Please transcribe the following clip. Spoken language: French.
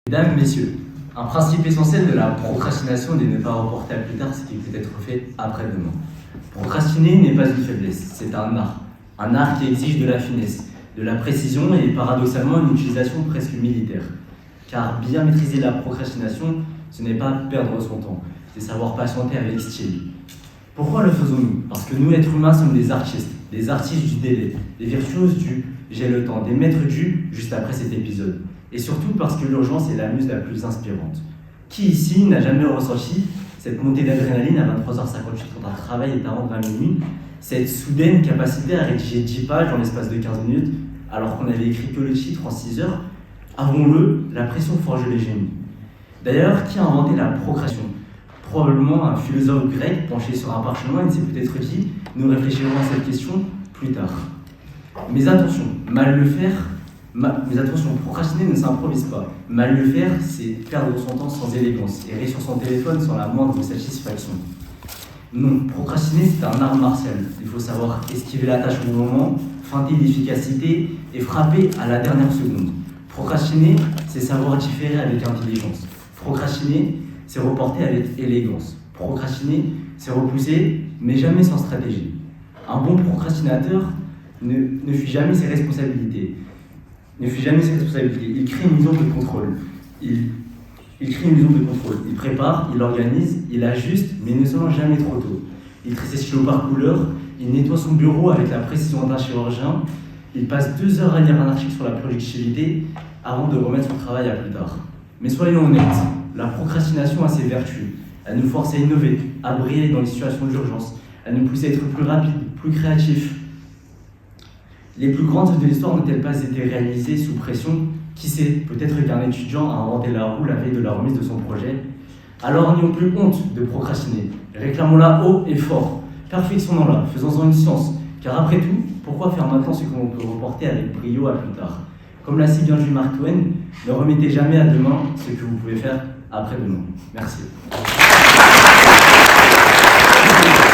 Mesdames, Messieurs, un principe essentiel de la procrastination est de ne pas reporter à plus tard ce qui peut être fait après-demain. Procrastiner n'est pas une faiblesse, c'est un art qui exige de la finesse, de la précision et paradoxalement une utilisation presque militaire. Car bien maîtriser la procrastination, ce n'est pas perdre son temps, c'est savoir patienter avec style. Pourquoi le faisons-nous? Parce que nous, êtres humains, sommes des artistes du délai, des virtuoses du « j'ai le temps », des maîtres du « juste après cet épisode ». Et surtout parce que l'urgence est la muse la plus inspirante. Qui ici n'a jamais ressenti cette montée d'adrénaline à 23h58 quand un travail est à rendre à minuit, cette soudaine capacité à rédiger 10 pages dans l'espace de 15 minutes alors qu'on avait écrit que le titre en 6 heures? Avouons-le, la pression forge les génies. D'ailleurs, qui a inventé la procrastination? Probablement un philosophe grec penché sur un parchemin, il s'est peut-être dit « nous réfléchirons à cette question plus tard ». Mais attention, procrastiner ne s'improvise pas. Mal le faire, c'est perdre son temps sans élégance, errer sur son téléphone sans la moindre satisfaction. Non, procrastiner, c'est un art martial. Il faut savoir esquiver la tâche au bon moment, feinter l'efficacité et frapper à la dernière seconde. Procrastiner, c'est savoir différer avec intelligence. Procrastiner, c'est reporter avec élégance. Procrastiner, c'est repousser, mais jamais sans stratégie. Un bon procrastinateur ne fuit jamais ses responsabilités. Il crée une zone de contrôle. Il prépare, il organise, il ajuste, mais ne se lance jamais trop tôt. Il trie ses stylos par couleur, il nettoie son bureau avec la précision d'un chirurgien, il passe 2 heures à lire un article sur la productivité avant de remettre son travail à plus tard. Mais soyons honnêtes, la procrastination a ses vertus. Elle nous force à innover, à briller dans les situations d'urgence, à nous pousser à être plus rapides, plus créatifs. Les plus grandes œuvres de l'histoire n'ont-elles pas été réalisées sous pression? Qui sait, peut-être qu'un étudiant a inventé la roue la veille de la remise de son projet. Alors n'ayons plus honte de procrastiner. Réclamons-la haut et fort. Perfectionnons-la, faisons-en une science. Car après tout, pourquoi faire maintenant ce que l'on peut reporter avec brio à plus tard? Comme l'a si bien dit Mark Twain, ne remettez jamais à demain ce que vous pouvez faire après-demain. Merci.